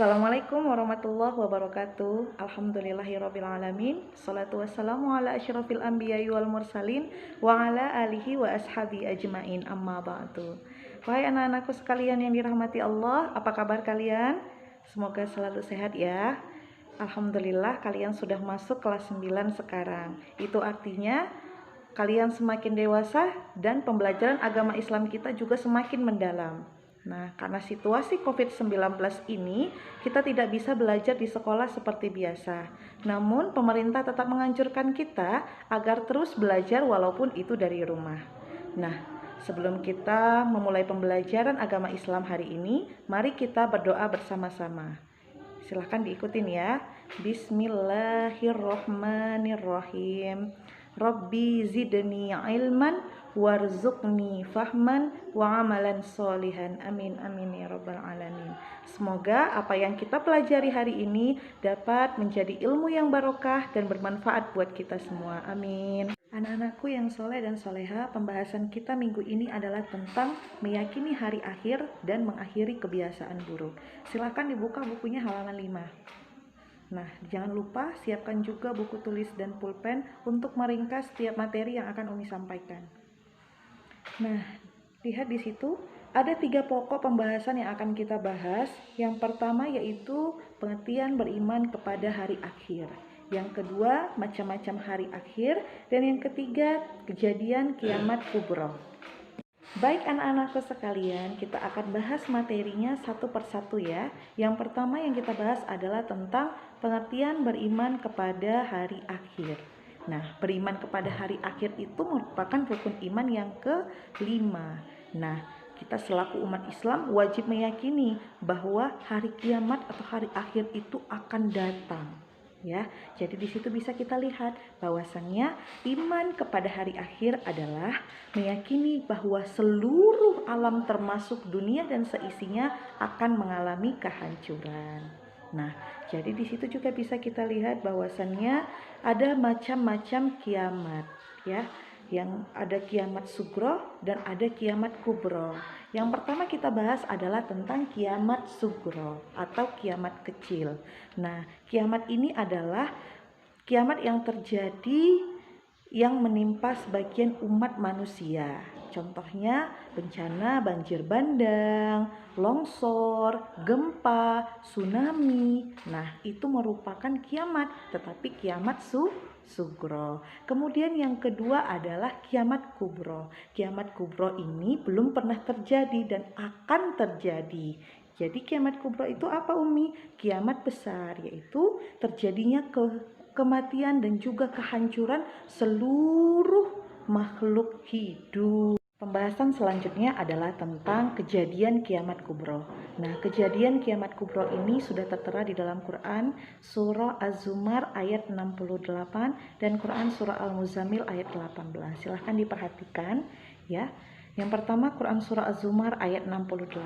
Assalamualaikum warahmatullahi wabarakatuh. Alhamdulillahirrabbilalamin. Salatu wassalamu ala asyrafil anbiya'i wal mursalin wa ala alihi wa ashabi ajmain, amma ba'du. Wahai anak-anakku sekalian yang dirahmati Allah, apa kabar kalian? Semoga selalu sehat ya. Alhamdulillah kalian sudah masuk kelas 9 sekarang. Itu artinya kalian semakin dewasa dan pembelajaran agama Islam kita juga semakin mendalam. Nah, karena situasi COVID-19 ini, kita tidak bisa belajar di sekolah seperti biasa. Namun, pemerintah tetap menganjurkan kita agar terus belajar walaupun itu dari rumah. Nah, sebelum kita memulai pembelajaran agama Islam hari ini, mari kita berdoa bersama-sama. Silahkan diikutin ya. Bismillahirrohmanirrohim. Rabbi zidni ilman warzuqni fahman wa amalan solihan. Amin amin ya rabbal alamin. Semoga apa yang kita pelajari hari ini dapat menjadi ilmu yang barokah dan bermanfaat buat kita semua. Amin. Anak-anakku yang soleh dan soleha, pembahasan kita minggu ini adalah tentang meyakini hari akhir dan mengakhiri kebiasaan buruk. Silakan dibuka bukunya halaman 5. Nah, jangan lupa siapkan juga buku tulis dan pulpen untuk meringkas setiap materi yang akan Umi sampaikan. Nah, lihat di situ ada 3 pokok pembahasan yang akan kita bahas. Yang pertama yaitu pengertian beriman kepada hari akhir. Yang kedua, macam-macam hari akhir. Dan yang ketiga, kejadian kiamat kubro. Baik anak-anakku sekalian, kita akan bahas materinya satu persatu ya. Yang pertama yang kita bahas adalah tentang pengertian beriman kepada hari akhir. Nah, beriman kepada hari akhir itu merupakan rukun iman yang ke-5. Nah, kita selaku umat Islam wajib meyakini bahwa hari kiamat atau hari akhir itu akan datang. Ya, jadi di situ bisa kita lihat bahwasannya iman kepada hari akhir adalah meyakini bahwa seluruh alam termasuk dunia dan seisinya akan mengalami kehancuran. Nah, jadi di situ juga bisa kita lihat bahwasannya ada macam-macam kiamat, ya. Yang ada kiamat sugro dan ada kiamat kubro. Yang pertama kita bahas adalah tentang kiamat sugro atau kiamat kecil. Nah, kiamat ini adalah kiamat yang terjadi yang menimpa sebagian umat manusia. Contohnya bencana banjir bandang, longsor, gempa, tsunami. Nah, itu merupakan kiamat, tetapi kiamat sugro. Kemudian yang kedua adalah kiamat kubro. Kiamat kubro ini belum pernah terjadi dan akan terjadi. Jadi kiamat kubro itu apa Umi? Kiamat besar, yaitu terjadinya kematian dan juga kehancuran seluruh makhluk hidup. Pembahasan selanjutnya adalah tentang kejadian kiamat kubro. Nah, kejadian kiamat kubro ini sudah tertera di dalam Quran surah Az-Zumar ayat 68 dan Quran surah Al-Muzammil ayat 18. Silahkan diperhatikan ya. Yang pertama Quran surah Az-Zumar ayat 68.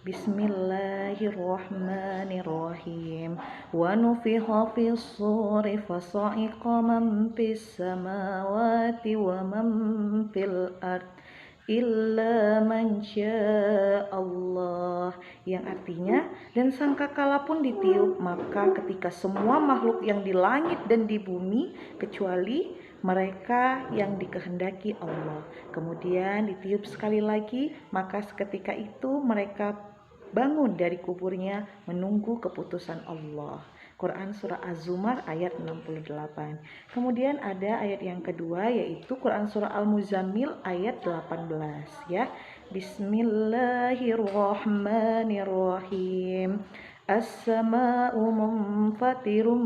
Bismillahirrahmanirrahim. Wa nufikha fis suri fasa'iqa man fis samawati wa man fil ard illa man Allah, yang artinya dan sangkakala pun ditiup, maka ketika semua makhluk yang di langit dan di bumi kecuali mereka yang dikehendaki Allah. Kemudian ditiup sekali lagi, maka seketika itu mereka bangun dari kuburnya menunggu keputusan Allah. Quran surah Az-Zumar ayat 68. Kemudian ada ayat yang kedua yaitu Quran surah Al-Muzammil ayat 18 ya. Bismillahirrahmanirrahim. As-sama'u munfatirum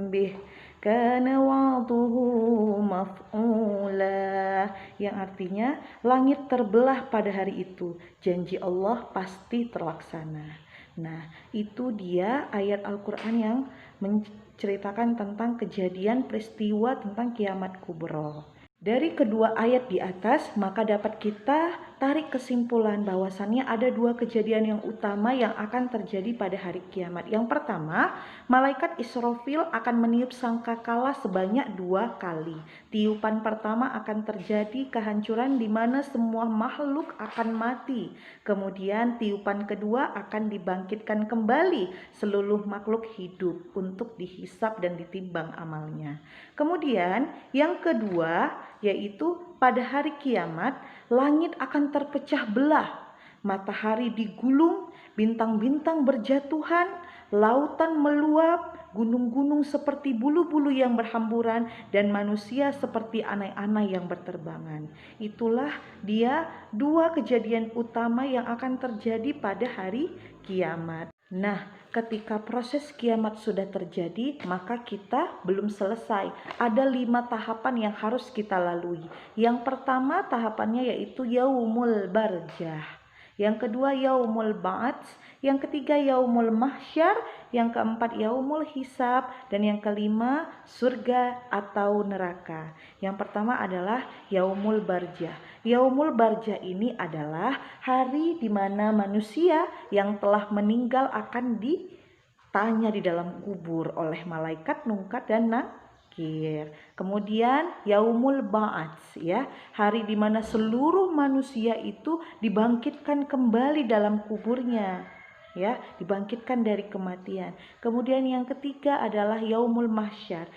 bih kana wa'duhu maf'ula, yang artinya langit terbelah pada hari itu, janji Allah pasti terlaksana. Nah, itu dia ayat Al-Quran yang menceritakan tentang kejadian peristiwa tentang kiamat kubro. Dari kedua ayat di atas, maka dapat kita tarik kesimpulan bahwasannya ada dua kejadian yang utama yang akan terjadi pada hari kiamat. Yang pertama, malaikat Israfil akan meniup sangkakala sebanyak 2 kali. Tiupan pertama akan terjadi kehancuran di mana semua makhluk akan mati. Kemudian tiupan kedua akan dibangkitkan kembali seluruh makhluk hidup untuk dihisap dan ditimbang amalnya. Kemudian yang kedua yaitu pada hari kiamat langit akan terpecah belah, matahari digulung, bintang-bintang berjatuhan, lautan meluap, gunung-gunung seperti bulu-bulu yang berhamburan, dan manusia seperti anai-anai yang berterbangan. Itulah dia dua kejadian utama yang akan terjadi pada hari kiamat. Nah, ketika proses kiamat sudah terjadi, maka kita belum selesai. Ada 5 tahapan yang harus kita lalui. Yang pertama tahapannya yaitu yaumul barjah. Yang kedua yaumul ba'ats, yang ketiga yaumul mahsyar, yang keempat yaumul hisab, dan yang kelima surga atau neraka. Yang pertama adalah yaumul barjah. Yaumul barjah ini adalah hari di mana manusia yang telah meninggal akan ditanya di dalam kubur oleh malaikat Munkar dan Nakir. Kemudian yaumul ba'ats, ya, hari di mana seluruh manusia itu dibangkitkan kembali dalam kuburnya, ya, dibangkitkan dari kematian. Kemudian yang ketiga adalah yaumul mahsyar,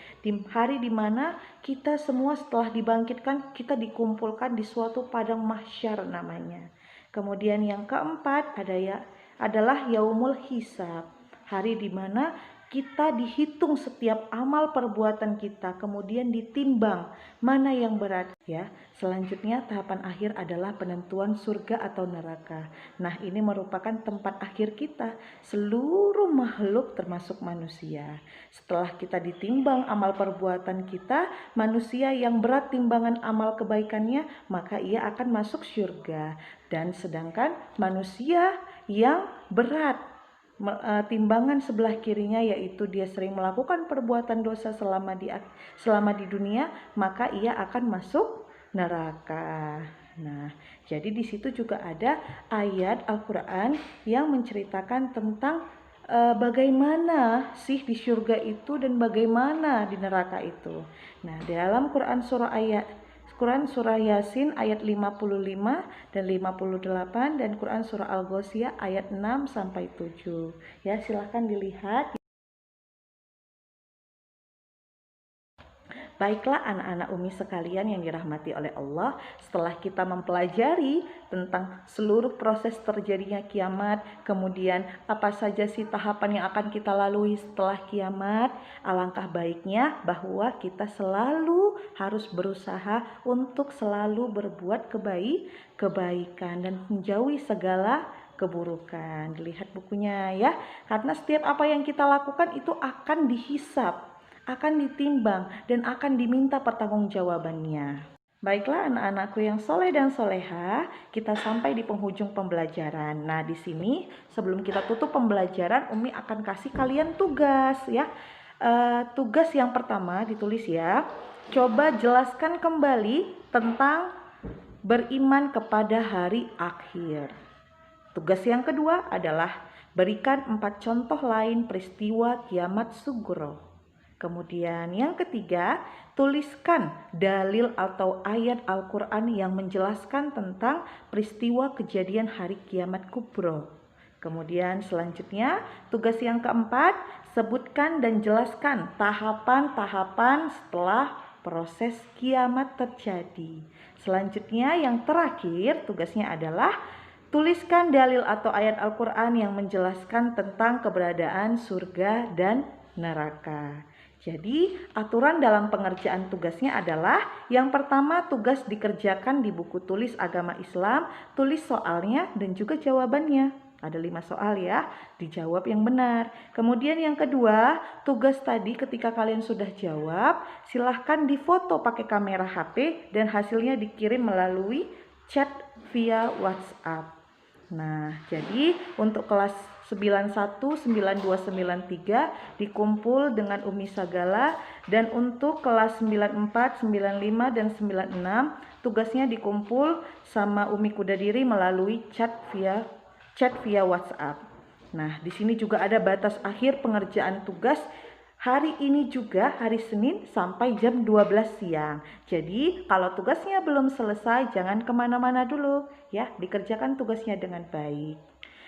hari di mana kita semua setelah dibangkitkan kita dikumpulkan di suatu padang mahsyar namanya. Kemudian yang keempat adalah yaumul hisab, hari di mana kita dihitung setiap amal perbuatan kita, kemudian ditimbang mana yang berat, ya. Selanjutnya tahapan akhir adalah penentuan surga atau neraka. Nah, ini merupakan tempat akhir kita, seluruh makhluk termasuk manusia. Setelah kita ditimbang amal perbuatan kita, manusia yang berat timbangan amal kebaikannya, maka ia akan masuk surga. Dan sedangkan manusia yang berat timbangan sebelah kirinya, yaitu dia sering melakukan perbuatan dosa selama di dunia, maka ia akan masuk neraka. Nah, jadi di situ juga ada ayat Al-Qur'an yang menceritakan tentang bagaimana sih di surga itu dan bagaimana di neraka itu. Nah, dalam Quran surah Yasin ayat 55 dan 58 dan Quran surah Al-Ghasyiyah ayat 6 sampai 7. Ya, silahkan dilihat. Baiklah anak-anak Umi sekalian yang dirahmati oleh Allah, setelah kita mempelajari tentang seluruh proses terjadinya kiamat, kemudian apa saja sih tahapan yang akan kita lalui setelah kiamat, alangkah baiknya bahwa kita selalu harus berusaha untuk selalu berbuat kebaikan dan menjauhi segala keburukan. Dilihat bukunya ya, karena setiap apa yang kita lakukan itu akan dihisab, akan ditimbang, dan akan diminta pertanggungjawabannya. Baiklah anak-anakku yang soleh dan soleha, kita sampai di penghujung pembelajaran. Nah, di sini sebelum kita tutup pembelajaran, Umi akan kasih kalian tugas ya. Tugas yang pertama ditulis ya. Coba jelaskan kembali tentang beriman kepada hari akhir. Tugas yang kedua adalah berikan 4 contoh lain peristiwa kiamat sugro. Kemudian yang ketiga, tuliskan dalil atau ayat Al-Quran yang menjelaskan tentang peristiwa kejadian hari kiamat kubro. Kemudian selanjutnya, tugas yang keempat, sebutkan dan jelaskan tahapan-tahapan setelah proses kiamat terjadi. Selanjutnya yang terakhir, tugasnya adalah tuliskan dalil atau ayat Al-Quran yang menjelaskan tentang keberadaan surga dan neraka. Jadi aturan dalam pengerjaan tugasnya adalah yang pertama, tugas dikerjakan di buku tulis agama Islam, tulis soalnya dan juga jawabannya. Ada 5 soal ya, dijawab yang benar. Kemudian yang kedua, tugas tadi ketika kalian sudah jawab, silahkan difoto pakai kamera HP dan hasilnya dikirim melalui chat via WhatsApp. Nah, jadi untuk kelas 91, 92, 93 dikumpul dengan Umi Sagala, dan untuk kelas 94, 95 dan 96 tugasnya dikumpul sama Umi Kudadiri melalui chat via WhatsApp. Nah, di sini juga ada batas akhir pengerjaan tugas hari ini juga, hari Senin sampai jam 12 siang. Jadi kalau tugasnya belum selesai jangan kemana-mana dulu ya, dikerjakan tugasnya dengan baik.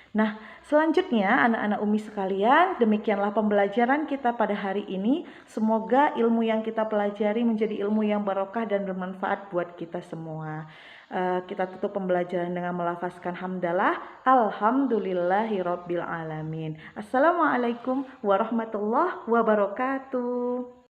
Nah, selanjutnya anak-anak Umi sekalian, demikianlah pembelajaran kita pada hari ini. Semoga ilmu yang kita pelajari menjadi ilmu yang barokah dan bermanfaat buat kita semua. Kita tutup pembelajaran dengan melafazkan hamdalah. Alhamdulillahirabbil alamin. Assalamualaikum warahmatullahi wabarakatuh.